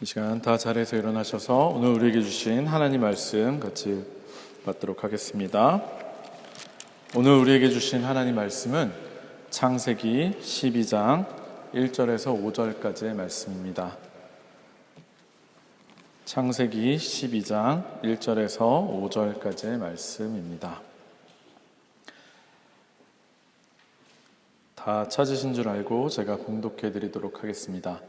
이 시간 다 자리에서 일어나셔서 오늘 우리에게 주신 하나님 말씀 같이 받도록 하겠습니다. 오늘 우리에게 주신 하나님 말씀은 창세기 12장 1절에서 5절까지의 말씀입니다. 창세기 12장 1절에서 5절까지의 말씀입니다. 다 찾으신 줄 알고 제가 봉독해 드리도록 하겠습니다.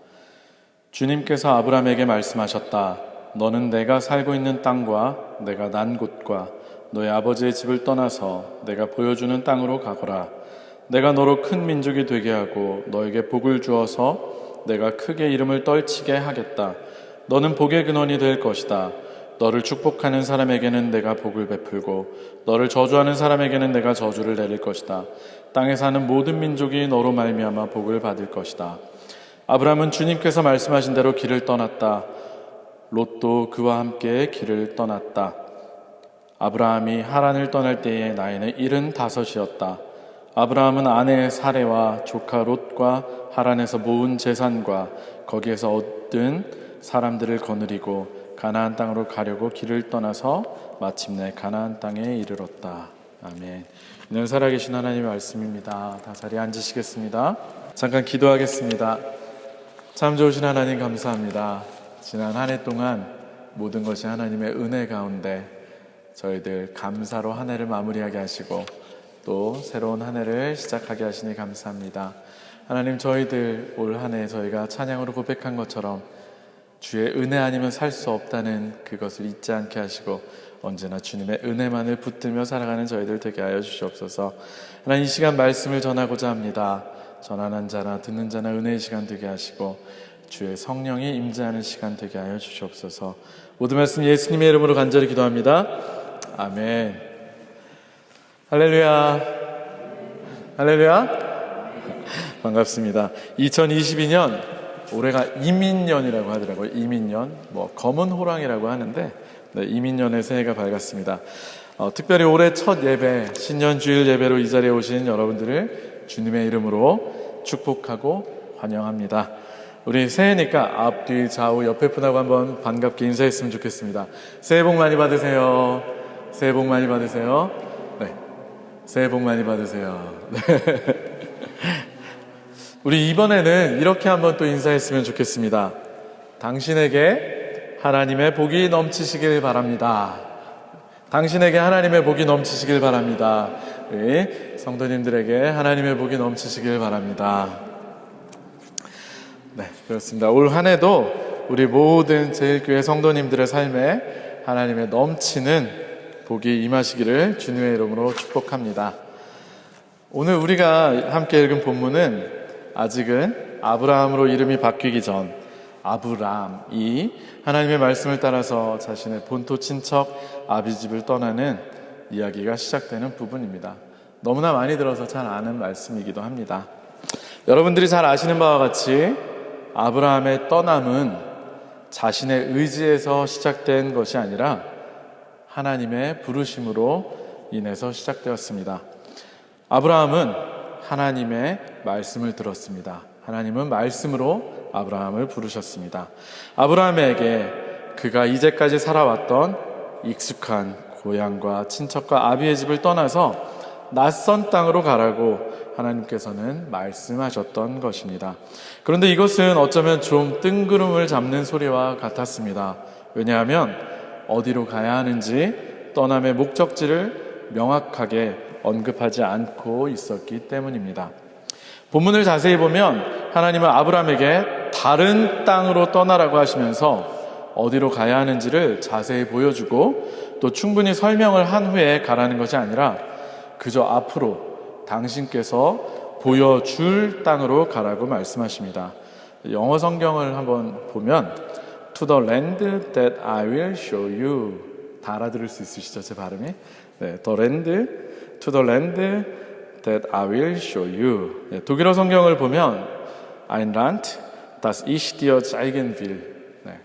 주님께서 아브라함에게 말씀하셨다. 너는 내가 살고 있는 땅과 내가 난 곳과 너의 아버지의 집을 떠나서 내가 보여주는 땅으로 가거라. 내가 너로 큰 민족이 되게 하고 너에게 복을 주어서 내가 크게 이름을 떨치게 하겠다. 너는 복의 근원이 될 것이다. 너를 축복하는 사람에게는 내가 복을 베풀고 너를 저주하는 사람에게는 내가 저주를 내릴 것이다. 땅에 사는 모든 민족이 너로 말미암아 복을 받을 것이다. 아브라함은 주님께서 말씀하신 대로 길을 떠났다. 롯도 그와 함께 길을 떠났다. 아브라함이 하란을 떠날 때에 나이는 75이었다. 아브라함은 아내 사레와 조카 롯과 하란에서 모은 재산과 거기에서 얻은 사람들을 거느리고 가나안 땅으로 가려고 길을 떠나서 마침내 가나안 땅에 이르렀다. 아멘. 이는 살아계신 하나님의 말씀입니다. 다 자리에 앉으시겠습니다. 잠깐 기도하겠습니다. 참 좋으신 하나님 감사합니다. 지난 한 해 동안 모든 것이 하나님의 은혜 가운데 저희들 감사로 한 해를 마무리하게 하시고 또 새로운 한 해를 시작하게 하시니 감사합니다. 하나님, 저희들 올 한 해 저희가 찬양으로 고백한 것처럼 주의 은혜 아니면 살 수 없다는 그것을 잊지 않게 하시고 언제나 주님의 은혜만을 붙들며 살아가는 저희들 되게 하여 주시옵소서. 하나님, 이 시간 말씀을 전하고자 합니다. 전하는 자나 듣는 자나 은혜의 시간 되게 하시고 주의 성령이 임재하는 시간 되게 하여 주시옵소서. 모든 말씀 예수님의 이름으로 간절히 기도합니다. 아멘. 할렐루야. 할렐루야. 반갑습니다. 2022년 올해가 이민년이라고 하더라고요. 이민년, 검은 호랑이라고 하는데 이민년의 새해가 밝았습니다. 특별히 올해 첫 예배, 신년 주일 예배로 이 자리에 오신 여러분들을 주님의 이름으로 축복하고 환영합니다. 우리 새해니까 앞, 뒤, 좌우, 옆에 분하고 한번 반갑게 인사했으면 좋겠습니다. 새해 복 많이 받으세요. 새해 복 많이 받으세요. 네, 새해 복 많이 받으세요. 네. 우리 이번에는 이렇게 한번 또 인사했으면 좋겠습니다. 당신에게 하나님의 복이 넘치시길 바랍니다. 당신에게 하나님의 복이 넘치시길 바랍니다. 우리 성도님들에게 하나님의 복이 넘치시길 바랍니다. 네, 그렇습니다. 올 한 해도 우리 모든 제일교회 성도님들의 삶에 하나님의 넘치는 복이 임하시기를 주님의 이름으로 축복합니다. 오늘 우리가 함께 읽은 본문은 아직은 아브라함으로 이름이 바뀌기 전 아브람이 하나님의 말씀을 따라서 자신의 본토 친척 아비집을 떠나는 이야기가 시작되는 부분입니다. 너무나 많이 들어서 잘 아는 말씀이기도 합니다. 여러분들이 잘 아시는 바와 같이 아브라함의 떠남은 자신의 의지에서 시작된 것이 아니라 하나님의 부르심으로 인해서 시작되었습니다. 아브라함은 하나님의 말씀을 들었습니다. 하나님은 말씀으로 아브라함을 부르셨습니다. 아브라함에게 그가 이제까지 살아왔던 익숙한 고향과 친척과 아비의 집을 떠나서 낯선 땅으로 가라고 하나님께서는 말씀하셨던 것입니다. 그런데 이것은 어쩌면 좀 뜬구름을 잡는 소리와 같았습니다. 왜냐하면 어디로 가야 하는지 떠남의 목적지를 명확하게 언급하지 않고 있었기 때문입니다. 본문을 자세히 보면 하나님은 아브라함에게 다른 땅으로 떠나라고 하시면서 어디로 가야 하는지를 자세히 보여주고 또 충분히 설명을 한 후에 가라는 것이 아니라 그저 앞으로 당신께서 보여줄 땅으로 가라고 말씀하십니다. 영어 성경을 한번 보면 To the land that I will show you. 다 알아들을 수 있으시죠? 제 발음이? 네, The land, to the land that I will show you. 네, 독일어 성경을 보면 Ein Land, das ich dir zeigen will. 네,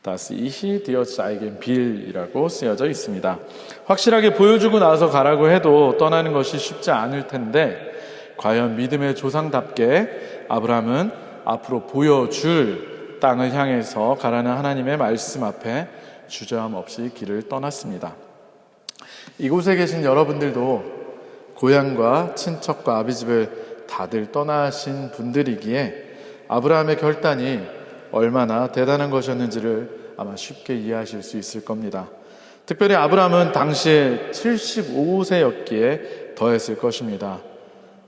das ich dir zeigen will 이라고 쓰여져 있습니다. 확실하게 보여주고 나서 가라고 해도 떠나는 것이 쉽지 않을 텐데 과연 믿음의 조상답게 아브라함은 앞으로 보여줄 땅을 향해서 가라는 하나님의 말씀 앞에 주저함 없이 길을 떠났습니다. 이곳에 계신 여러분들도 고향과 친척과 아비집을 다들 떠나신 분들이기에 아브라함의 결단이 얼마나 대단한 것이었는지를 아마 쉽게 이해하실 수 있을 겁니다. 특별히 아브라함은 당시에 75세였기에 더했을 것입니다.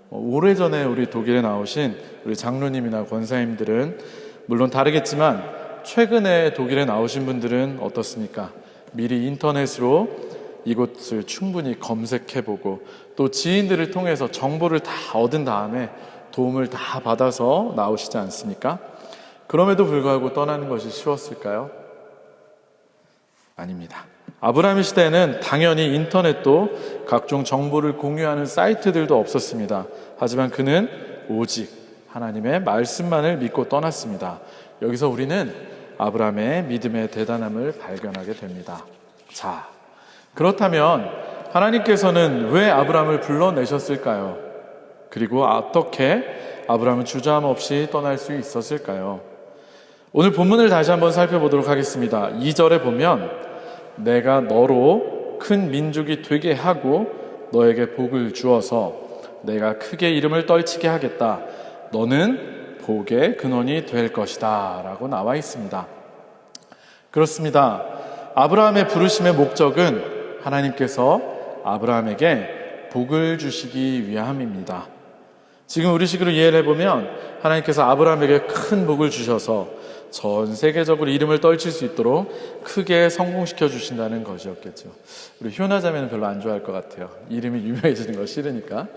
오래전에 우리 독일에 나오신 우리 장로님이나 권사님들은 물론 다르겠지만 최근에 독일에 나오신 분들은 어떻습니까? 미리 인터넷으로 이곳을 충분히 검색해보고 또 지인들을 통해서 정보를 다 얻은 다음에 도움을 다 받아서 나오시지 않습니까? 그럼에도 불구하고 떠나는 것이 쉬웠을까요? 아닙니다. 아브라함의 시대에는 당연히 인터넷도 각종 정보를 공유하는 사이트들도 없었습니다. 하지만 그는 오직 하나님의 말씀만을 믿고 떠났습니다. 여기서 우리는 아브라함의 믿음의 대단함을 발견하게 됩니다. 자, 그렇다면 하나님께서는 왜 아브라함을 불러내셨을까요? 그리고 어떻게 아브라함은 주저함 없이 떠날 수 있었을까요? 오늘 본문을 다시 한번 살펴보도록 하겠습니다. 2절에 보면 내가 너로 큰 민족이 되게 하고 너에게 복을 주어서 내가 크게 이름을 떨치게 하겠다. 너는 복의 근원이 될 것이다 라고 나와 있습니다. 그렇습니다. 아브라함의 부르심의 목적은 하나님께서 아브라함에게 복을 주시기 위함입니다. 지금 우리식으로 이해를 해보면 하나님께서 아브라함에게 큰 복을 주셔서 전 세계적으로 이름을 떨칠 수 있도록 크게 성공시켜 주신다는 것이었겠죠. 우리 효나 자매는 별로 안 좋아할 것 같아요. 이름이 유명해지는 거 싫으니까.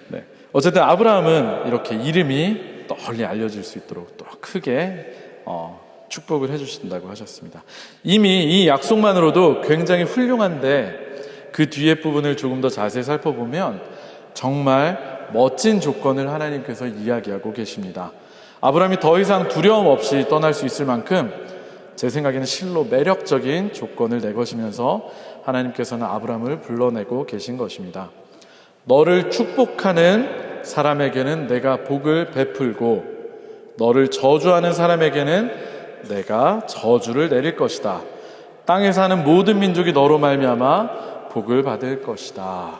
네. 어쨌든 아브라함은 이렇게 이름이 널리 알려질 수 있도록 또 크게 축복을 해주신다고 하셨습니다. 이미 이 약속만으로도 굉장히 훌륭한데 그 뒤에 부분을 조금 더 자세히 살펴보면 정말 멋진 조건을 하나님께서 이야기하고 계십니다. 아브라함이 더 이상 두려움 없이 떠날 수 있을 만큼 제 생각에는 실로 매력적인 조건을 내거시면서 하나님께서는 아브라함을 불러내고 계신 것입니다. 너를 축복하는 사람에게는 내가 복을 베풀고 너를 저주하는 사람에게는 내가 저주를 내릴 것이다. 땅에 사는 모든 민족이 너로 말미암아 복을 받을 것이다.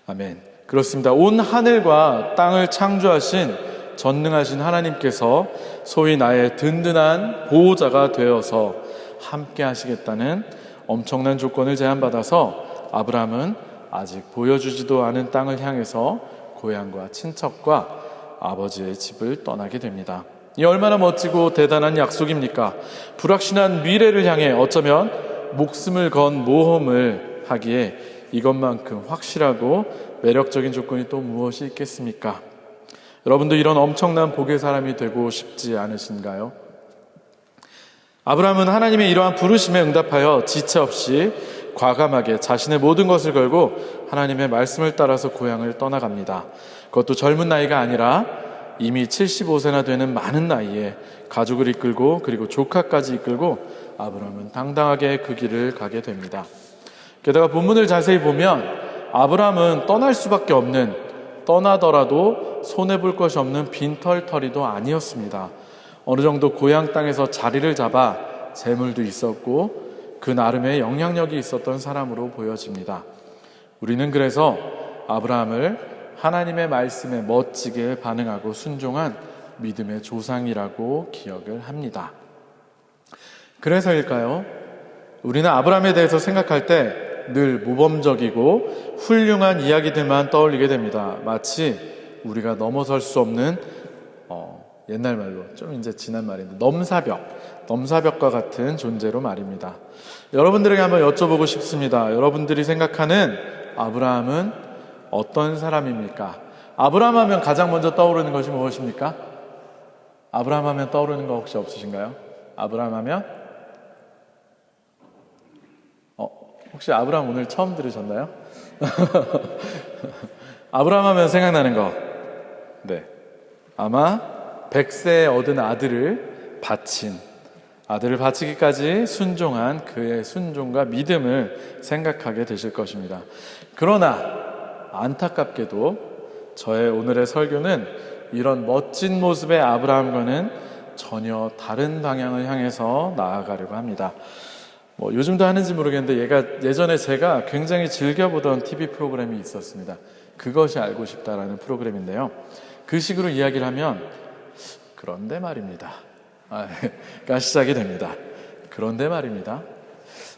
아멘. 그렇습니다. 온 하늘과 땅을 창조하신 전능하신 하나님께서 소위 나의 든든한 보호자가 되어서 함께 하시겠다는 엄청난 조건을 제안받아서 아브라함은 아직 보여주지도 않은 땅을 향해서 고향과 친척과 아버지의 집을 떠나게 됩니다. 이 얼마나 멋지고 대단한 약속입니까? 불확실한 미래를 향해 어쩌면 목숨을 건 모험을 하기에 이것만큼 확실하고 매력적인 조건이 또 무엇이 있겠습니까? 여러분도 이런 엄청난 복의 사람이 되고 싶지 않으신가요? 아브라함은 하나님의 이러한 부르심에 응답하여 지체 없이 과감하게 자신의 모든 것을 걸고 하나님의 말씀을 따라서 고향을 떠나갑니다. 그것도 젊은 나이가 아니라 이미 75세나 되는 많은 나이에 가족을 이끌고 그리고 조카까지 이끌고 아브라함은 당당하게 그 길을 가게 됩니다. 게다가 본문을 자세히 보면 아브라함은 떠날 수밖에 없는, 떠나더라도 손해볼 것이 없는 빈털터리도 아니었습니다. 어느 정도 고향 땅에서 자리를 잡아 재물도 있었고 그 나름의 영향력이 있었던 사람으로 보여집니다. 우리는 그래서 아브라함을 하나님의 말씀에 멋지게 반응하고 순종한 믿음의 조상이라고 기억을 합니다. 그래서일까요? 우리는 아브라함에 대해서 생각할 때 늘 모범적이고 훌륭한 이야기들만 떠올리게 됩니다. 마치 우리가 넘어설 수 없는 옛날 말로 좀 이제 지난 말인데 넘사벽과 같은 존재로 말입니다. 여러분들에게 한번 여쭤보고 싶습니다. 여러분들이 생각하는 아브라함은 어떤 사람입니까? 아브라함 하면 가장 먼저 떠오르는 것이 무엇입니까? 아브라함 하면 떠오르는 거 혹시 없으신가요? 아브라함 하면? 혹시 아브라함 오늘 처음 들으셨나요? 아브라함 하면 생각나는 거. 네. 아마 100세에 얻은 아들을 바치기까지 순종한 그의 순종과 믿음을 생각하게 되실 것입니다. 그러나 안타깝게도 저의 오늘의 설교는 이런 멋진 모습의 아브라함과는 전혀 다른 방향을 향해서 나아가려고 합니다. 요즘도 하는지 모르겠는데 예전에 제가 굉장히 즐겨보던 TV 프로그램이 있었습니다. 그것이 알고 싶다라는 프로그램인데요. 그 식으로 이야기를 하면 그런데 말입니다. 가 시작이 됩니다. 그런데 말입니다.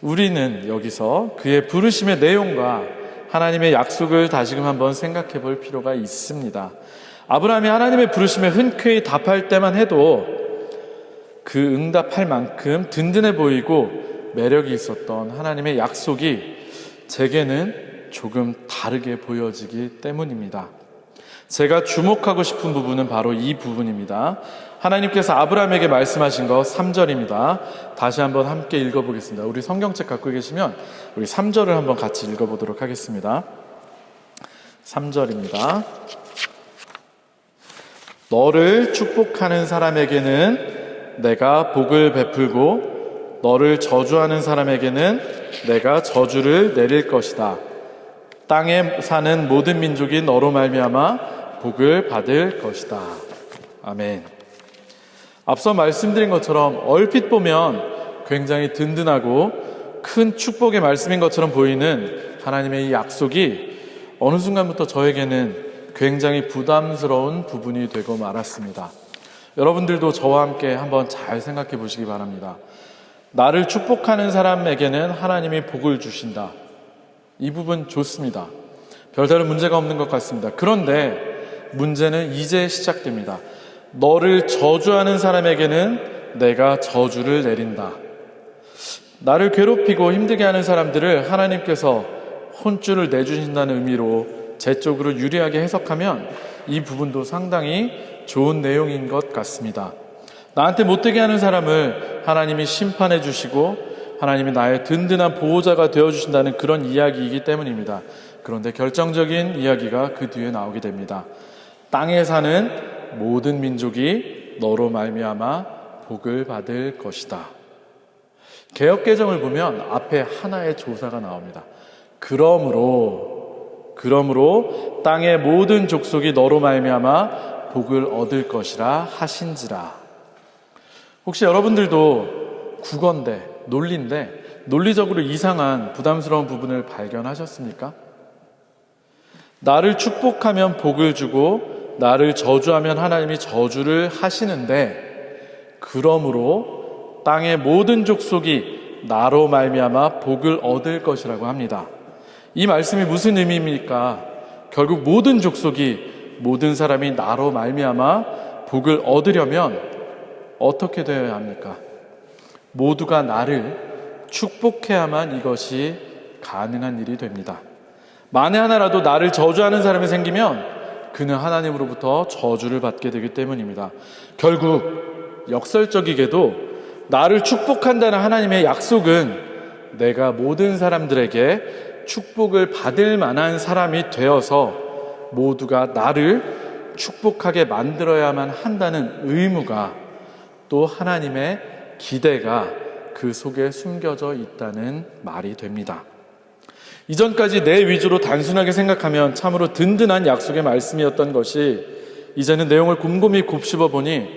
우리는 여기서 그의 부르심의 내용과 하나님의 약속을 다시금 한번 생각해 볼 필요가 있습니다. 아브라함이 하나님의 부르심에 흔쾌히 답할 때만 해도 그 응답할 만큼 든든해 보이고 매력이 있었던 하나님의 약속이 제게는 조금 다르게 보여지기 때문입니다. 제가 주목하고 싶은 부분은 바로 이 부분입니다. 하나님께서 아브라함에게 말씀하신 거 3절입니다. 다시 한번 함께 읽어보겠습니다. 우리 성경책 갖고 계시면 우리 3절을 한번 같이 읽어보도록 하겠습니다. 3절입니다. 너를 축복하는 사람에게는 내가 복을 베풀고 너를 저주하는 사람에게는 내가 저주를 내릴 것이다. 땅에 사는 모든 민족이 너로 말미암아 복을 받을 것이다. 아멘. 앞서 말씀드린 것처럼 얼핏 보면 굉장히 든든하고 큰 축복의 말씀인 것처럼 보이는 하나님의 이 약속이 어느 순간부터 저에게는 굉장히 부담스러운 부분이 되고 말았습니다. 여러분들도 저와 함께 한번 잘 생각해 보시기 바랍니다. 나를 축복하는 사람에게는 하나님이 복을 주신다. 이 부분 좋습니다. 별다른 문제가 없는 것 같습니다. 그런데 문제는 이제 시작됩니다. 너를 저주하는 사람에게는 내가 저주를 내린다. 나를 괴롭히고 힘들게 하는 사람들을 하나님께서 혼쭐을 내주신다는 의미로 제 쪽으로 유리하게 해석하면 이 부분도 상당히 좋은 내용인 것 같습니다. 나한테 못되게 하는 사람을 하나님이 심판해 주시고 하나님이 나의 든든한 보호자가 되어주신다는 그런 이야기이기 때문입니다. 그런데 결정적인 이야기가 그 뒤에 나오게 됩니다. 땅에 사는 모든 민족이 너로 말미암아 복을 받을 것이다. 개역개정을 보면 앞에 하나의 조사가 나옵니다. 그러므로 땅의 모든 족속이 너로 말미암아 복을 얻을 것이라 하신지라. 혹시 여러분들도 국어인데 논리인데 논리적으로 이상한 부담스러운 부분을 발견하셨습니까? 나를 축복하면 복을 주고 나를 저주하면 하나님이 저주를 하시는데 그러므로 땅의 모든 족속이 나로 말미암아 복을 얻을 것이라고 합니다. 이 말씀이 무슨 의미입니까? 결국 모든 족속이 모든 사람이 나로 말미암아 복을 얻으려면 어떻게 되어야 합니까? 모두가 나를 축복해야만 이것이 가능한 일이 됩니다. 만에 하나라도 나를 저주하는 사람이 생기면 그는 하나님으로부터 저주를 받게 되기 때문입니다. 결국 역설적이게도 나를 축복한다는 하나님의 약속은 내가 모든 사람들에게 축복을 받을 만한 사람이 되어서 모두가 나를 축복하게 만들어야만 한다는 의무가 또 하나님의 기대가 그 속에 숨겨져 있다는 말이 됩니다. 이전까지 내 위주로 단순하게 생각하면 참으로 든든한 약속의 말씀이었던 것이 이제는 내용을 곰곰이 곱씹어 보니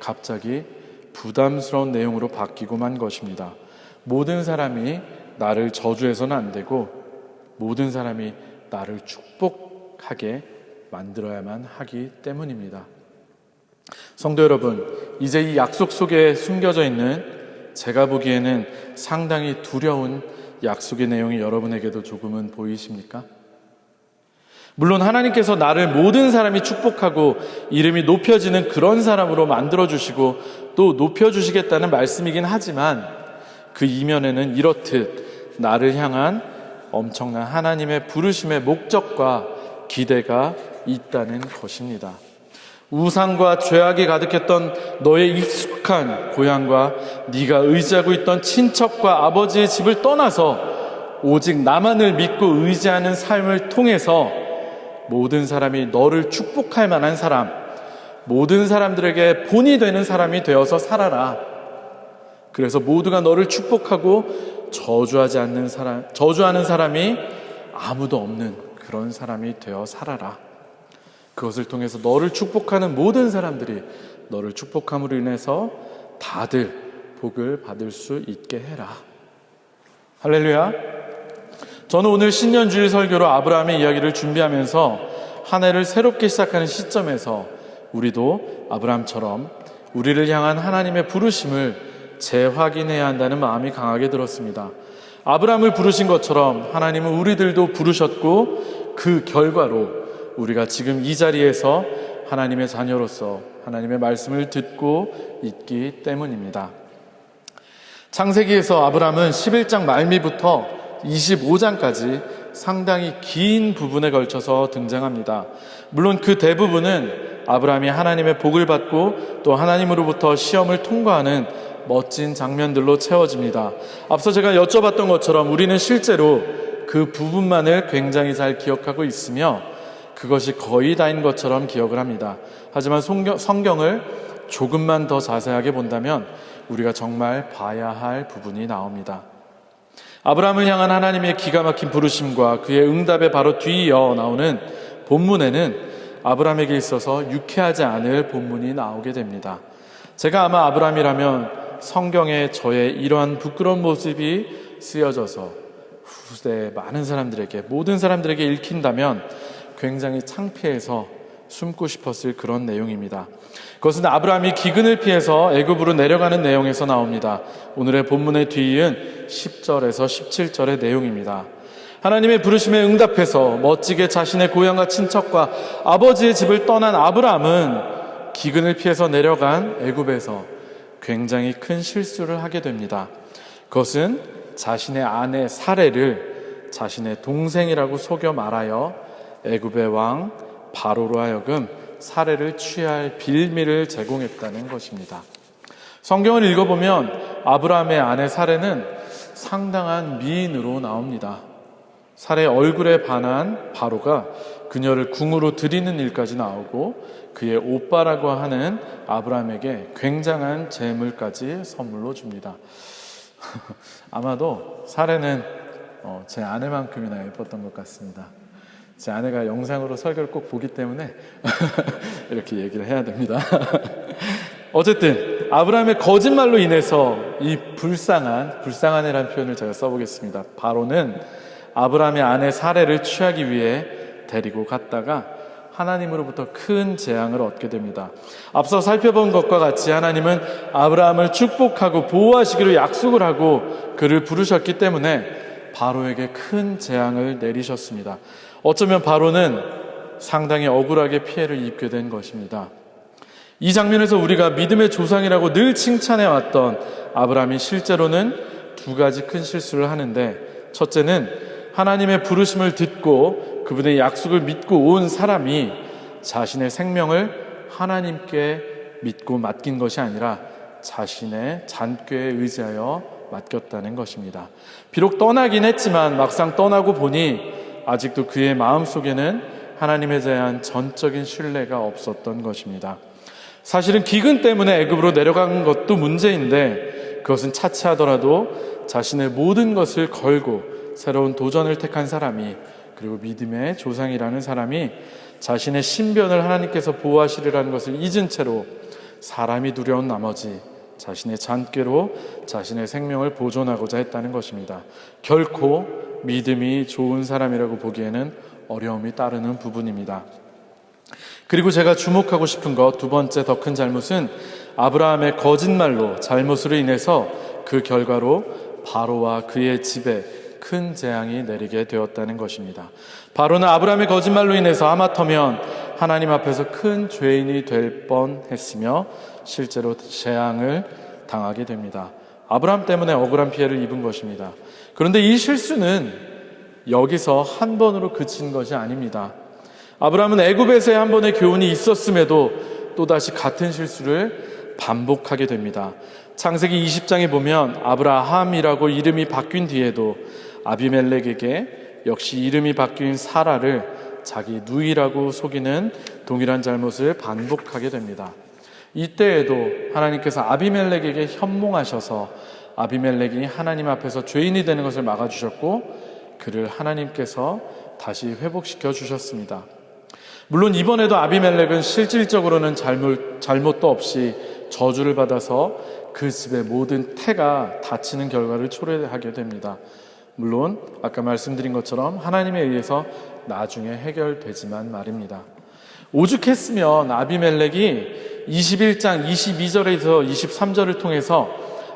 갑자기 부담스러운 내용으로 바뀌고 만 것입니다. 모든 사람이 나를 저주해서는 안 되고 모든 사람이 나를 축복하게 만들어야만 하기 때문입니다. 성도 여러분, 이제 이 약속 속에 숨겨져 있는 제가 보기에는 상당히 두려운 약속의 내용이 여러분에게도 조금은 보이십니까? 물론 하나님께서 나를 모든 사람이 축복하고 이름이 높여지는 그런 사람으로 만들어주시고 또 높여주시겠다는 말씀이긴 하지만 그 이면에는 이렇듯 나를 향한 엄청난 하나님의 부르심의 목적과 기대가 있다는 것입니다. 우상과 죄악이 가득했던 너의 익숙한 고향과 네가 의지하고 있던 친척과 아버지의 집을 떠나서 오직 나만을 믿고 의지하는 삶을 통해서 모든 사람이 너를 축복할 만한 사람, 모든 사람들에게 본이 되는 사람이 되어서 살아라. 그래서 모두가 너를 축복하고 저주하는 사람이 아무도 없는 그런 사람이 되어 살아라. 그것을 통해서 너를 축복하는 모든 사람들이 너를 축복함으로 인해서 다들 복을 받을 수 있게 해라. 할렐루야. 저는 오늘 신년주일 설교로 아브라함의 이야기를 준비하면서 한 해를 새롭게 시작하는 시점에서 우리도 아브라함처럼 우리를 향한 하나님의 부르심을 재확인해야 한다는 마음이 강하게 들었습니다. 아브라함을 부르신 것처럼 하나님은 우리들도 부르셨고, 그 결과로 우리가 지금 이 자리에서 하나님의 자녀로서 하나님의 말씀을 듣고 있기 때문입니다. 창세기에서 아브라함은 11장 말미부터 25장까지 상당히 긴 부분에 걸쳐서 등장합니다. 물론 그 대부분은 아브라함이 하나님의 복을 받고 또 하나님으로부터 시험을 통과하는 멋진 장면들로 채워집니다. 앞서 제가 여쭤봤던 것처럼 우리는 실제로 그 부분만을 굉장히 잘 기억하고 있으며 그것이 거의 다인 것처럼 기억을 합니다. 하지만 성경을 조금만 더 자세하게 본다면 우리가 정말 봐야 할 부분이 나옵니다. 아브라함을 향한 하나님의 기가 막힌 부르심과 그의 응답에 바로 뒤이어 나오는 본문에는 아브라함에게 있어서 유쾌하지 않을 본문이 나오게 됩니다. 제가 아마 아브라함이라면 성경에 저의 이러한 부끄러운 모습이 쓰여져서 후대 많은 사람들에게, 모든 사람들에게 읽힌다면 굉장히 창피해서 숨고 싶었을 그런 내용입니다. 그것은 아브라함이 기근을 피해서 애굽으로 내려가는 내용에서 나옵니다. 오늘의 본문의 뒤이은 10절에서 17절의 내용입니다. 하나님의 부르심에 응답해서 멋지게 자신의 고향과 친척과 아버지의 집을 떠난 아브라함은 기근을 피해서 내려간 애굽에서 굉장히 큰 실수를 하게 됩니다. 그것은 자신의 아내 사레를 자신의 동생이라고 속여 말하여 애굽의 왕 바로로 하여금 사례를 취할 빌미를 제공했다는 것입니다. 성경을 읽어보면 아브라함의 아내 사레는 상당한 미인으로 나옵니다. 사레의 얼굴에 반한 바로가 그녀를 궁으로 들이는 일까지 나오고 그의 오빠라고 하는 아브라함에게 굉장한 재물까지 선물로 줍니다. 아마도 사레는 제 아내만큼이나 예뻤던 것 같습니다. 제 아내가 영상으로 설교를 꼭 보기 때문에 이렇게 얘기를 해야 됩니다. 어쨌든 아브라함의 거짓말로 인해서 이 불쌍한이라는 표현을 제가 써보겠습니다. 바로는 아브라함의 아내 사레를 취하기 위해 데리고 갔다가 하나님으로부터 큰 재앙을 얻게 됩니다. 앞서 살펴본 것과 같이 하나님은 아브라함을 축복하고 보호하시기로 약속을 하고 그를 부르셨기 때문에 바로에게 큰 재앙을 내리셨습니다. 어쩌면 바로는 상당히 억울하게 피해를 입게 된 것입니다. 이 장면에서 우리가 믿음의 조상이라고 늘 칭찬해왔던 아브라함이 실제로는 두 가지 큰 실수를 하는데, 첫째는 하나님의 부르심을 듣고 그분의 약속을 믿고 온 사람이 자신의 생명을 하나님께 믿고 맡긴 것이 아니라 자신의 잔꾀에 의지하여 맡겼다는 것입니다. 비록 떠나긴 했지만 막상 떠나고 보니 아직도 그의 마음속에는 하나님에 대한 전적인 신뢰가 없었던 것입니다. 사실은 기근 때문에 애굽으로 내려간 것도 문제인데, 그것은 차치하더라도 자신의 모든 것을 걸고 새로운 도전을 택한 사람이, 그리고 믿음의 조상이라는 사람이 자신의 신변을 하나님께서 보호하시리라는 것을 잊은 채로 사람이 두려운 나머지 자신의 잔꾀로 자신의 생명을 보존하고자 했다는 것입니다. 결코 믿음이 좋은 사람이라고 보기에는 어려움이 따르는 부분입니다. 그리고 제가 주목하고 싶은 것, 두 번째 더 큰 잘못은 아브라함의 거짓말로, 잘못으로 인해서 그 결과로 바로와 그의 집에 큰 재앙이 내리게 되었다는 것입니다. 바로는 아브라함의 거짓말로 인해서 하마터면 하나님 앞에서 큰 죄인이 될 뻔했으며 실제로 재앙을 당하게 됩니다. 아브라함 때문에 억울한 피해를 입은 것입니다. 그런데 이 실수는 여기서 한 번으로 그친 것이 아닙니다. 아브라함은 애굽에서의 한 번의 교훈이 있었음에도 또다시 같은 실수를 반복하게 됩니다. 창세기 20장에 보면 아브라함이라고 이름이 바뀐 뒤에도 아비멜렉에게 역시 이름이 바뀐 사라를 자기 누이라고 속이는 동일한 잘못을 반복하게 됩니다. 이때에도 하나님께서 아비멜렉에게 현몽하셔서 아비멜렉이 하나님 앞에서 죄인이 되는 것을 막아주셨고 그를 하나님께서 다시 회복시켜 주셨습니다. 물론 이번에도 아비멜렉은 실질적으로는 잘못도 없이 저주를 받아서 그 집의 모든 태가 다치는 결과를 초래하게 됩니다. 물론 아까 말씀드린 것처럼 하나님에 의해서 나중에 해결되지만 말입니다. 오죽했으면 아비멜렉이 21장 22절에서 23절을 통해서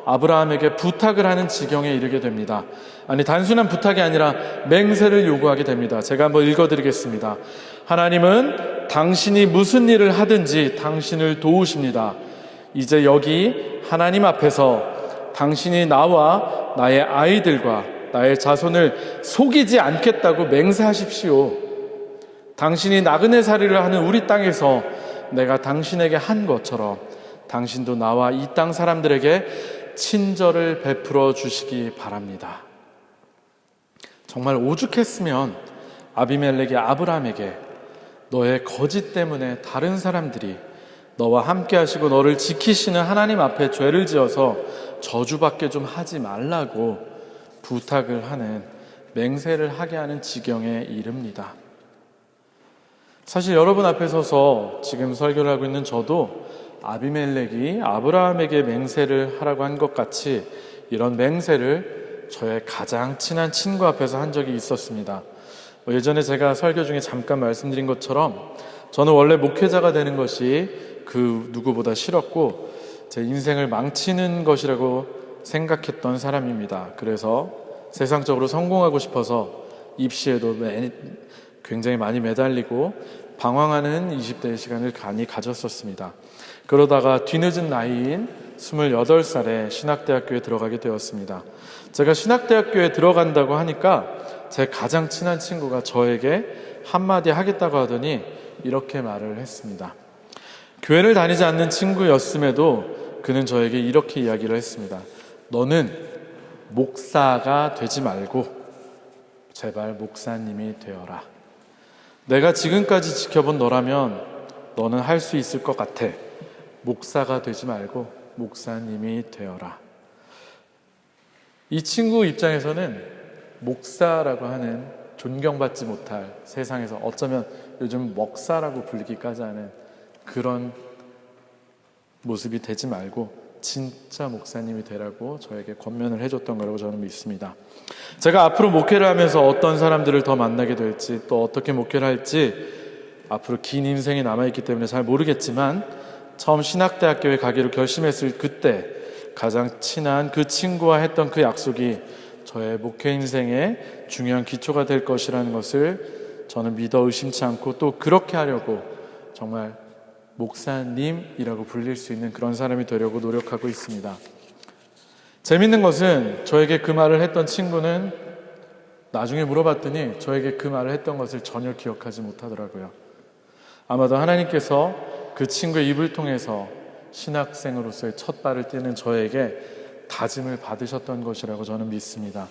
아브라함에게 부탁을 하는 지경에 이르게 됩니다. 아니, 단순한 부탁이 아니라 맹세를 요구하게 됩니다. 제가 한번 읽어드리겠습니다. 하나님은 당신이 무슨 일을 하든지 당신을 도우십니다. 이제 여기 하나님 앞에서 당신이 나와 나의 아이들과 나의 자손을 속이지 않겠다고 맹세하십시오. 당신이 나그네 살이를 하는 우리 땅에서 내가 당신에게 한 것처럼 당신도 나와 이 땅 사람들에게 친절을 베풀어 주시기 바랍니다. 정말 오죽했으면 아비멜렉이 아브라함에게 너의 거짓 때문에 다른 사람들이 너와 함께 하시고 너를 지키시는 하나님 앞에 죄를 지어서 저주받게 좀 하지 말라고 부탁을 하는, 맹세를 하게 하는 지경에 이릅니다. 사실 여러분 앞에 서서 지금 설교를 하고 있는 저도 아비멜렉이 아브라함에게 맹세를 하라고 한 것 같이 이런 맹세를 저의 가장 친한 친구 앞에서 한 적이 있었습니다. 예전에 제가 설교 중에 잠깐 말씀드린 것처럼 저는 원래 목회자가 되는 것이 그 누구보다 싫었고 제 인생을 망치는 것이라고 생각했던 사람입니다. 그래서 세상적으로 성공하고 싶어서 입시에도 굉장히 많이 매달리고 방황하는 20대의 시간을 많이 가졌었습니다. 그러다가 뒤늦은 나이인 28살에 신학대학교에 들어가게 되었습니다. 제가 신학대학교에 들어간다고 하니까 제 가장 친한 친구가 저에게 한마디 하겠다고 하더니 이렇게 말을 했습니다. 교회를 다니지 않는 친구였음에도 그는 저에게 이렇게 이야기를 했습니다. 너는 목사가 되지 말고 제발 목사님이 되어라. 내가 지금까지 지켜본 너라면 너는 할 수 있을 것 같아. 목사가 되지 말고 목사님이 되어라. 이 친구 입장에서는 목사라고 하는 존경받지 못할, 세상에서 어쩌면 요즘 먹사라고 불리기까지 하는 그런 모습이 되지 말고 진짜 목사님이 되라고 저에게 권면을 해줬던 거라고 저는 믿습니다. 제가 앞으로 목회를 하면서 어떤 사람들을 더 만나게 될지, 또 어떻게 목회를 할지 앞으로 긴 인생이 남아있기 때문에 잘 모르겠지만 처음 신학대학교에 가기로 결심했을 그때 가장 친한 그 친구와 했던 그 약속이 저의 목회 인생의 중요한 기초가 될 것이라는 것을 저는 믿어 의심치 않고 또 그렇게 하려고 정말 목사님이라고 불릴 수 있는 그런 사람이 되려고 노력하고 있습니다. 재밌는 것은 저에게 그 말을 했던 친구는 나중에 물어봤더니 저에게 그 말을 했던 것을 전혀 기억하지 못하더라고요. 아마도 하나님께서 그 친구의 입을 통해서 신학생으로서의 첫 발을 떼는 저에게 다짐을 받으셨던 것이라고 저는 믿습니다.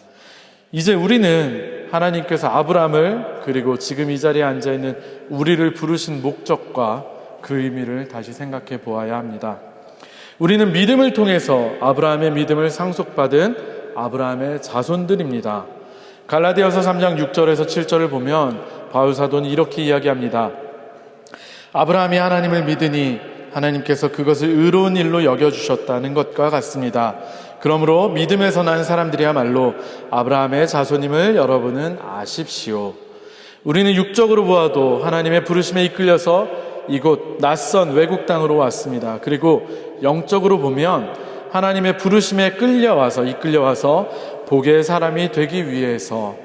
이제 우리는 하나님께서 아브라함을, 그리고 지금 이 자리에 앉아있는 우리를 부르신 목적과 그 의미를 다시 생각해 보아야 합니다. 우리는 믿음을 통해서 아브라함의 믿음을 상속받은 아브라함의 자손들입니다. 갈라디아서 3장 6절에서 7절을 보면 바울 사도는 이렇게 이야기합니다. 아브라함이 하나님을 믿으니 하나님께서 그것을 의로운 일로 여겨주셨다는 것과 같습니다. 그러므로 믿음에서 난 사람들이야말로 아브라함의 자손임을 여러분은 아십시오. 우리는 육적으로 보아도 하나님의 부르심에 이끌려서 이곳 낯선 외국 땅으로 왔습니다. 그리고 영적으로 보면 하나님의 부르심에 이끌려와서 복의 사람이 되기 위해서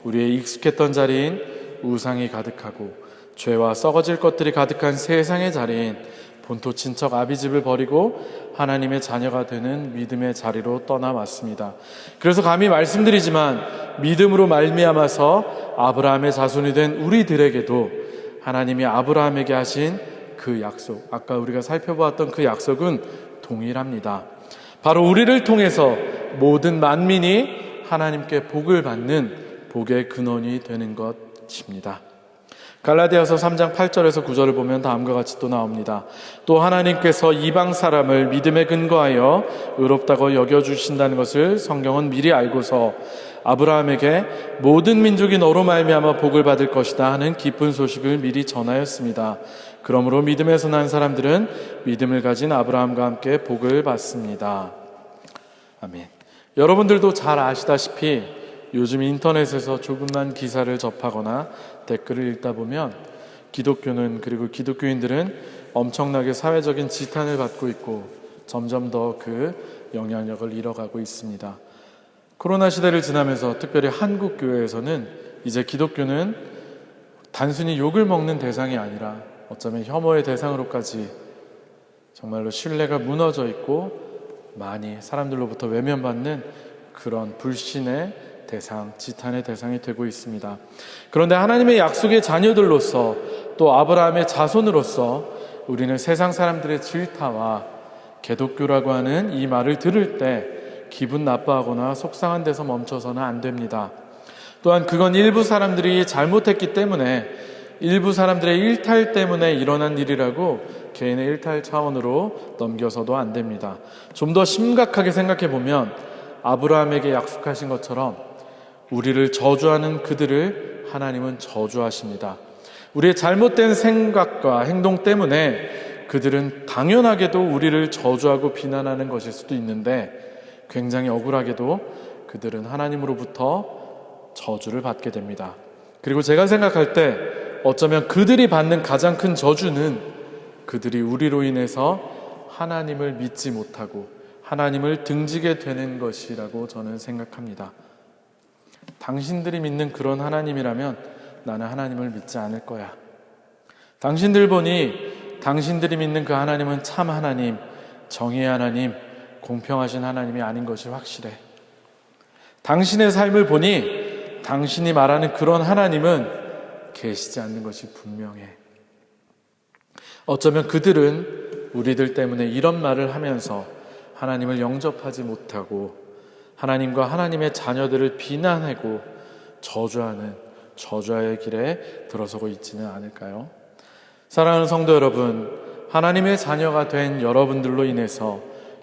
우리의 익숙했던 자리인 우상이 가득하고 죄와 썩어질 것들이 가득한 세상의 자리인 본토 친척 아비집을 버리고 하나님의 자녀가 되는 믿음의 자리로 떠나왔습니다. 그래서 감히 말씀드리지만 믿음으로 말미암아서 아브라함의 자손이 된 우리들에게도 하나님이 아브라함에게 하신 그 약속, 아까 우리가 살펴보았던 그 약속은 동일합니다. 바로 우리를 통해서 모든 만민이 하나님께 복을 받는 복의 근원이 되는 것입니다. 갈라디아서 3장 8절에서 9절을 보면 다음과 같이 또 나옵니다. 또 하나님께서 이방 사람을 믿음에 근거하여 의롭다고 여겨주신다는 것을 성경은 미리 알고서 아브라함에게 모든 민족이 너로 말미암아 복을 받을 것이다 하는 기쁜 소식을 미리 전하였습니다. 그러므로 믿음에서 난 사람들은 믿음을 가진 아브라함과 함께 복을 받습니다. 아멘. 여러분들도 잘 아시다시피 요즘 인터넷에서 조금만 기사를 접하거나 댓글을 읽다 보면 기독교는, 그리고 기독교인들은 엄청나게 사회적인 지탄을 받고 있고 점점 더 그 영향력을 잃어가고 있습니다. 코로나 시대를 지나면서 특별히 한국 교회에서는 이제 기독교는 단순히 욕을 먹는 대상이 아니라 어쩌면 혐오의 대상으로까지 정말로 신뢰가 무너져 있고 많이 사람들로부터 외면받는 그런 불신의 대상, 지탄의 대상이 되고 있습니다. 그런데 하나님의 약속의 자녀들로서 또 아브라함의 자손으로서 우리는 세상 사람들의 질타와 개독교라고 하는 이 말을 들을 때 기분 나빠하거나 속상한 데서 멈춰서는 안 됩니다. 또한 그건 일부 사람들이 잘못했기 때문에, 일부 사람들의 일탈 때문에 일어난 일이라고 개인의 일탈 차원으로 넘겨서도 안 됩니다. 좀 더 심각하게 생각해 보면 아브라함에게 약속하신 것처럼 우리를 저주하는 그들을 하나님은 저주하십니다. 우리의 잘못된 생각과 행동 때문에 그들은 당연하게도 우리를 저주하고 비난하는 것일 수도 있는데 굉장히 억울하게도 그들은 하나님으로부터 저주를 받게 됩니다. 그리고 제가 생각할 때 어쩌면 그들이 받는 가장 큰 저주는 그들이 우리로 인해서 하나님을 믿지 못하고 하나님을 등지게 되는 것이라고 저는 생각합니다. 당신들이 믿는 그런 하나님이라면 나는 하나님을 믿지 않을 거야. 당신들 보니 당신들이 믿는 그 하나님은 참 하나님, 정의의 하나님, 공평하신 하나님이 아닌 것이 확실해. 당신의 삶을 보니 당신이 말하는 그런 하나님은 계시지 않는 것이 분명해. 어쩌면 그들은 우리들 때문에 이런 말을 하면서 하나님을 영접하지 못하고 하나님과 하나님의 자녀들을 비난하고 저주하는 저주의 길에 들어서고 있지는 않을까요? 사랑하는 성도 여러분, 하나님의 자녀가 된 여러분들로 인해서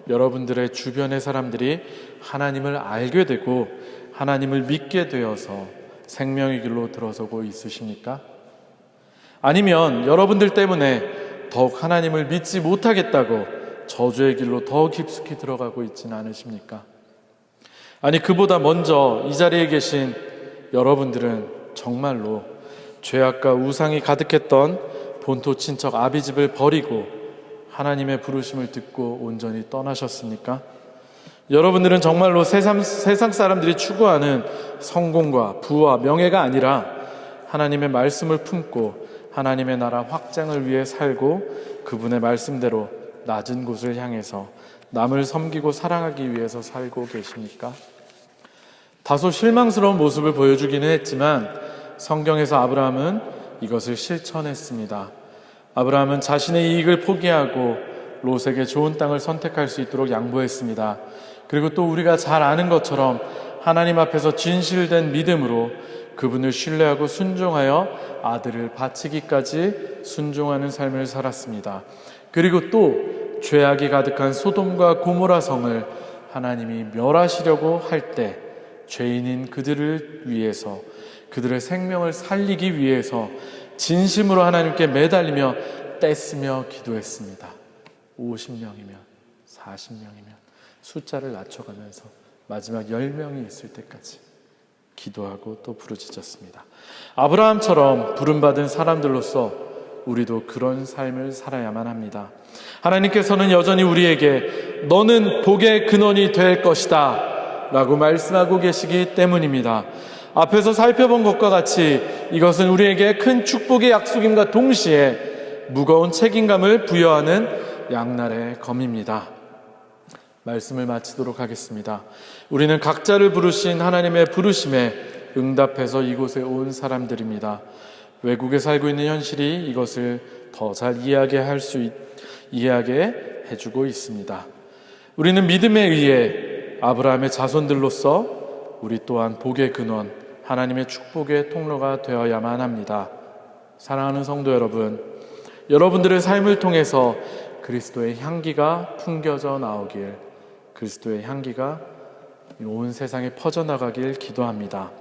여러분들의 주변의 사람들이 하나님을 알게 되고 하나님을 믿게 되어서 생명의 길로 들어서고 있으십니까? 아니면 여러분들 때문에 더욱 하나님을 믿지 못하겠다고 저주의 길로 더 깊숙이 들어가고 있지는 않으십니까? 아니, 그보다 먼저 이 자리에 계신 여러분들은 정말로 죄악과 우상이 가득했던 본토 친척 아비집을 버리고 하나님의 부르심을 듣고 온전히 떠나셨습니까? 여러분들은 정말로 세상 사람들이 추구하는 성공과 부와 명예가 아니라 하나님의 말씀을 품고 하나님의 나라 확장을 위해 살고 그분의 말씀대로 낮은 곳을 향해서 남을 섬기고 사랑하기 위해서 살고 계십니까? 다소 실망스러운 모습을 보여주기는 했지만 성경에서 아브라함은 이것을 실천했습니다. 아브라함은 자신의 이익을 포기하고 롯에게 좋은 땅을 선택할 수 있도록 양보했습니다. 그리고 또 우리가 잘 아는 것처럼 하나님 앞에서 진실된 믿음으로 그분을 신뢰하고 순종하여 아들을 바치기까지 순종하는 삶을 살았습니다. 그리고 또 죄악이 가득한 소돔과 고모라 성을 하나님이 멸하시려고 할 때 죄인인 그들을 위해서, 그들의 생명을 살리기 위해서 진심으로 하나님께 매달리며 떼쓰며 기도했습니다. 50명이면 40명이면 숫자를 낮춰가면서 마지막 10명이 있을 때까지 기도하고 또 부르짖었습니다. 아브라함처럼 부름받은 사람들로서 우리도 그런 삶을 살아야만 합니다. 하나님께서는 여전히 우리에게 너는 복의 근원이 될 것이다 라고 말씀하고 계시기 때문입니다. 앞에서 살펴본 것과 같이 이것은 우리에게 큰 축복의 약속임과 동시에 무거운 책임감을 부여하는 양날의 검입니다. 말씀을 마치도록 하겠습니다. 우리는 각자를 부르신 하나님의 부르심에 응답해서 이곳에 온 사람들입니다. 외국에 살고 있는 현실이 이것을 더 잘 이해하게 해주고 있습니다. 우리는 믿음에 의해 아브라함의 자손들로서 우리 또한 복의 근원, 하나님의 축복의 통로가 되어야만 합니다. 사랑하는 성도 여러분, 여러분들의 삶을 통해서 그리스도의 향기가 풍겨져 나오길, 그리스도의 향기가 온 세상에 퍼져나가길 기도합니다.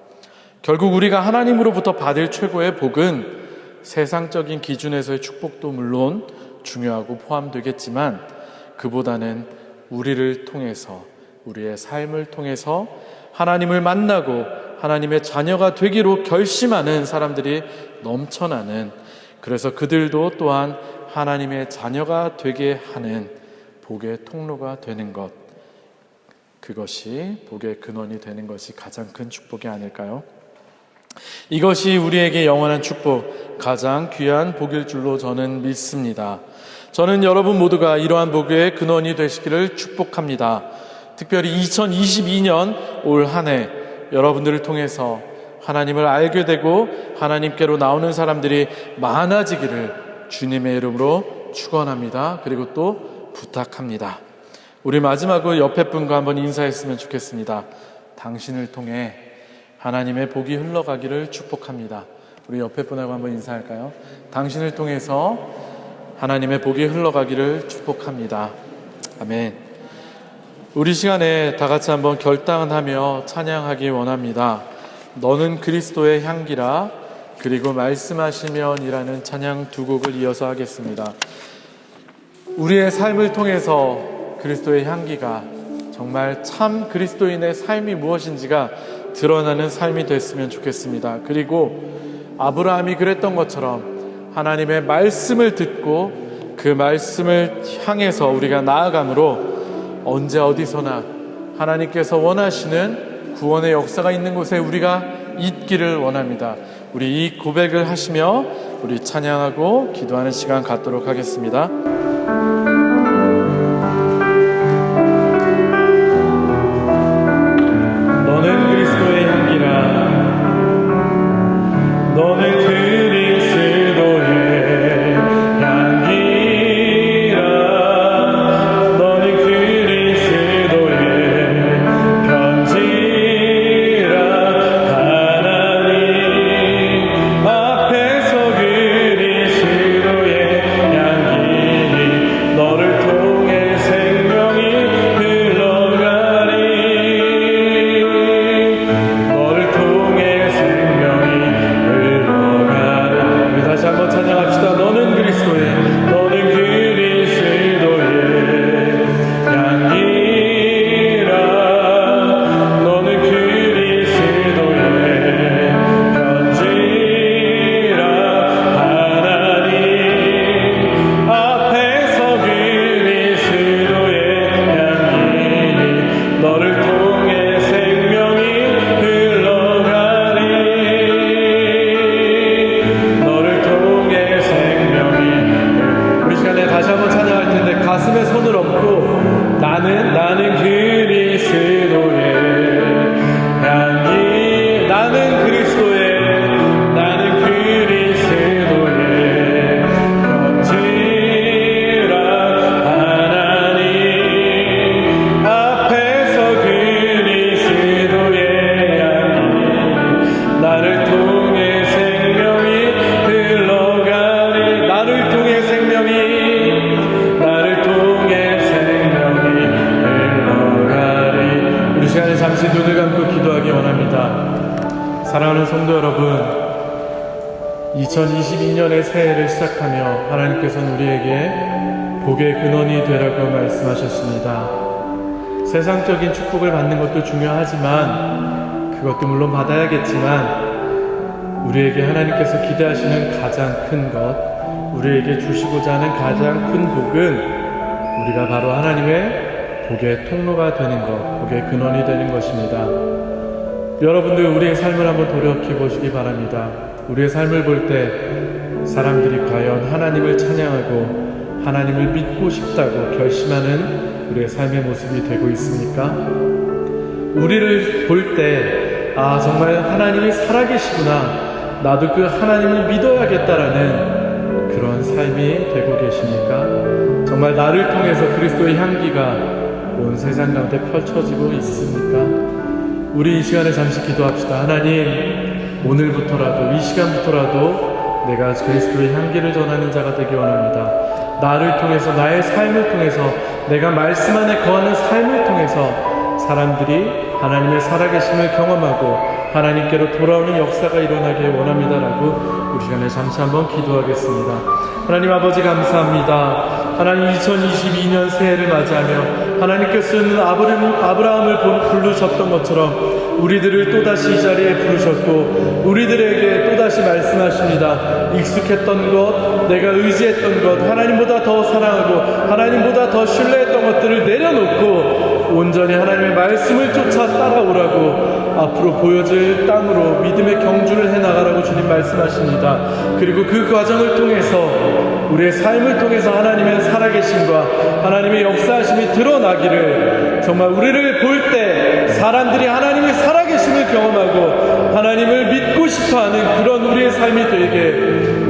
결국 우리가 하나님으로부터 받을 최고의 복은 세상적인 기준에서의 축복도 물론 중요하고 포함되겠지만, 그보다는 우리를 통해서, 우리의 삶을 통해서 하나님을 만나고 하나님의 자녀가 되기로 결심하는 사람들이 넘쳐나는, 그래서 그들도 또한 하나님의 자녀가 되게 하는 복의 통로가 되는 것, 그것이 복의 근원이 되는 것이 가장 큰 축복이 아닐까요? 이것이 우리에게 영원한 축복, 가장 귀한 복일 줄로 저는 믿습니다. 저는 여러분 모두가 이러한 복의 근원이 되시기를 축복합니다. 특별히 2022년 올 한 해 여러분들을 통해서 하나님을 알게 되고 하나님께로 나오는 사람들이 많아지기를 주님의 이름으로 축원합니다. 그리고 또 부탁합니다. 우리 마지막으로 옆에 분과 한번 인사했으면 좋겠습니다. 당신을 통해 하나님의 복이 흘러가기를 축복합니다. 우리 옆에 분하고 한번 인사할까요? 당신을 통해서 하나님의 복이 흘러가기를 축복합니다. 아멘. 우리 시간에 다 같이 한번 결단하며 찬양하기 원합니다. 너는 그리스도의 향기라, 그리고 말씀하시면이라는 찬양 두 곡을 이어서 하겠습니다. 우리의 삶을 통해서 그리스도의 향기가, 정말 참 그리스도인의 삶이 무엇인지가 드러나는 삶이 됐으면 좋겠습니다. 그리고 아브라함이 그랬던 것처럼 하나님의 말씀을 듣고 그 말씀을 향해서 우리가 나아감으로 언제 어디서나 하나님께서 원하시는 구원의 역사가 있는 곳에 우리가 있기를 원합니다. 우리 이 고백을 하시며 우리 찬양하고 기도하는 시간 갖도록 하겠습니다. 너는 그리스도의 향기라, 너는 그리스도의 향기라, 너는 그리스도의 편지라. 하나님 앞에서 그리스도의 향기니 너를 통해 생명이 흘러가리, 너를 통해 생명이 흘러가리. 우리 다시 한번 찬양합시다. 너는 그리스도의, 너는 그리스도의 향기라, 너는 그리스도의 편지라. 하나님 앞에서 그리스도의 향기니 너를 통해 생명이 흘러가리, 너를 통해 생명이. 우리 시간에 다시 한번 찬양할 텐데 가슴에 손을 얹고 나는 그리스도의 향기, 나는 그리스도의 편지라. 하나님 앞에서 그리스도의 향기, 나를 통해 생명이 흘러가리, 나를 통해 생명이, 나를 통해 생명이 흘러가리. 우리 시간에 잠시 눈을 감고 기도하기 원합니다. 사랑하는 성도 여러분, 2022년의 새해를 시작하며 하나님께서는 우리에게 복의 근원이 되라고 말씀하셨습니다. 세상적인 축복을 받는 것도 중요하지만, 그것도 물론 받아야겠지만, 우리에게 하나님께서 기대하시는 가장 큰 것, 우리에게 주시고자 하는 가장 큰 복은 우리가 바로 하나님의 복의 통로가 되는 것, 복의 근원이 되는 것입니다. 여러분들, 우리의 삶을 한번 돌이켜 보시기 바랍니다. 우리의 삶을 볼 때 사람들이 과연 하나님을 찬양하고 하나님을 믿고 싶다고 결심하는 우리의 삶의 모습이 되고 있습니까? 우리를 볼 때 정말 하나님이 살아계시구나, 나도 그 하나님을 믿어야겠다라는 그런 삶이 되고 계십니까? 정말 나를 통해서 그리스도의 향기가 온 세상 가운데 펼쳐지고 있습니까? 우리 이 시간에 잠시 기도합시다. 하나님, 오늘부터라도, 이 시간부터라도 내가 그리스도의 향기를 전하는 자가 되기 원합니다. 나를 통해서, 나의 삶을 통해서, 내가 말씀 안에 거하는 삶을 통해서 사람들이 하나님의 살아계심을 경험하고 하나님께로 돌아오는 역사가 일어나길 원합니다라고 우리 시간에 잠시 한번 기도하겠습니다. 하나님 아버지 감사합니다. 하나님 2022년 새해를 맞이하며 하나님께서는 아브라함을 부르셨던 것처럼 우리들을 또다시 이 자리에 부르셨고 우리들에게 또다시 말씀하십니다. 익숙했던 것, 내가 의지했던 것, 하나님보다 더 사랑하고 하나님보다 더 신뢰했던 것들을 내려놓고 온전히 하나님의 말씀을 쫓아 따라오라고 앞으로 보여질 땅으로 믿음의 경주를 해나가라고 주님 말씀하십니다. 그리고 그 과정을 통해서 우리의 삶을 통해서 하나님의 살아계심과 하나님의 역사하심이 드러나기를, 정말 우리를 볼 때 사람들이 하나님의 살아계심을 경험하고 하나님을 믿고 싶어하는 그런 우리의 삶이 되게,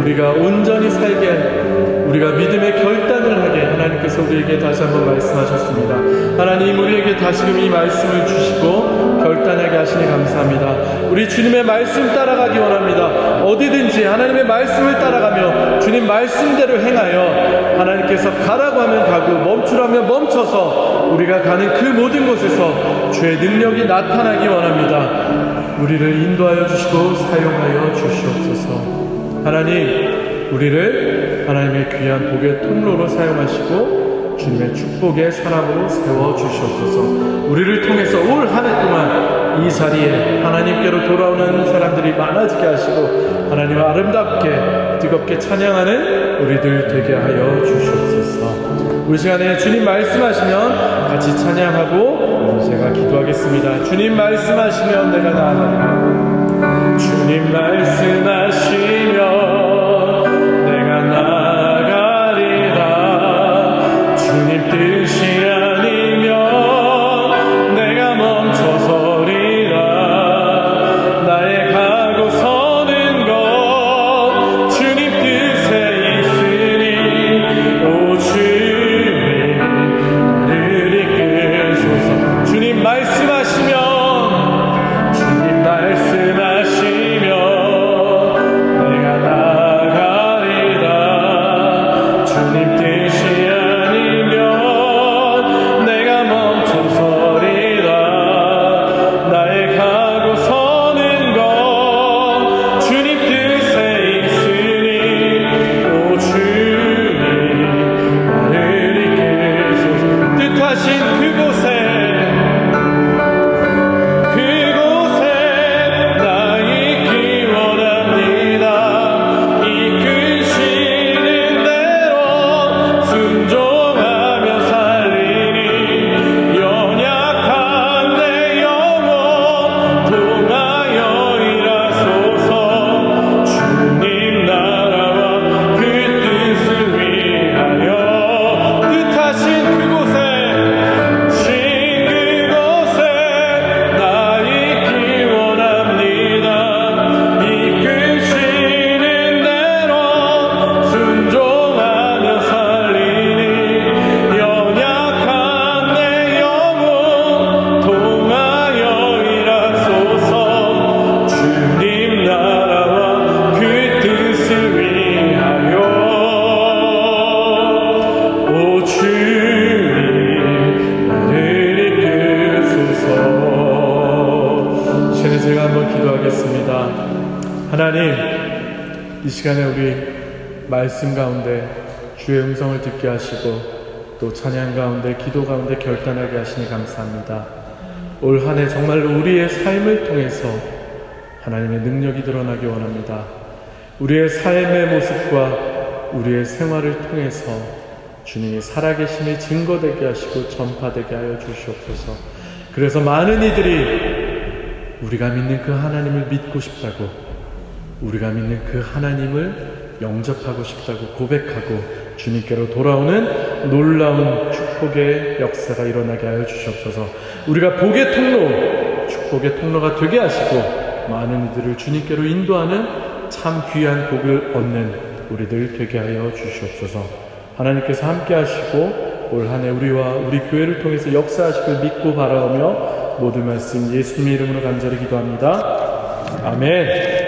우리가 온전히 살게, 우리가 믿음의 결단을 하게 하나님께서 우리에게 다시 한번 말씀하셨습니다. 하나님, 우리에게 다시금 이 말씀을 주시고 결단하게 하시니 감사합니다. 우리 주님의 말씀 따라가기 원합니다. 어디든지 하나님의 말씀을 따라가며 주님 말씀대로 행하여 하나님께서 가라고 하면 가고 멈추라면 멈춰서 우리가 가는 그 모든 곳에서 주의 능력이 나타나기 원합니다. 우리를 인도하여 주시고 사용하여 주시옵소서. 하나님, 우리를 하나님의 귀한 복의 통로로 사용하시고 주님의 축복의 사람으로 세워주시옵소서. 우리를 통해서 올 한 해 동안 이 자리에 하나님께로 돌아오는 사람들이 많아지게 하시고 하나님을 아름답게 뜨겁게 찬양하는 우리들 되게 하여 주시옵소서. 우리 시간에 주님 말씀하시면 같이 찬양하고 제가 기도하겠습니다. 주님 말씀하시면 내가 나아가리라. 주님 말씀하시면 주님 뜻이 아니면 내가 멈춰서리라. 나의 가고 서는 것 주님 뜻에 있으니 오 주님 나를 이끌소서. 주님 말씀하시면 내가 나가리라. 주님 뜻이 하나님, 이 시간에 우리 말씀 가운데 주의 음성을 듣게 하시고 또 찬양 가운데 기도 가운데 결단하게 하시니 감사합니다. 올 한 해 정말로 우리의 삶을 통해서 하나님의 능력이 드러나기 원합니다. 우리의 삶의 모습과 우리의 생활을 통해서 주님이 살아계심이 증거되게 하시고 전파되게 하여 주시옵소서. 그래서 많은 이들이 우리가 믿는 그 하나님을 믿고 싶다고, 우리가 믿는 그 하나님을 영접하고 싶다고 고백하고 주님께로 돌아오는 놀라운 축복의 역사가 일어나게 하여 주시옵소서. 우리가 복의 통로, 축복의 통로가 되게 하시고 많은 이들을 주님께로 인도하는 참 귀한 복을 얻는 우리들 되게 하여 주시옵소서. 하나님께서 함께 하시고 올 한 해 우리와 우리 교회를 통해서 역사하시길 믿고 바라오며 모든 말씀 예수님의 이름으로 간절히 기도합니다. 아멘.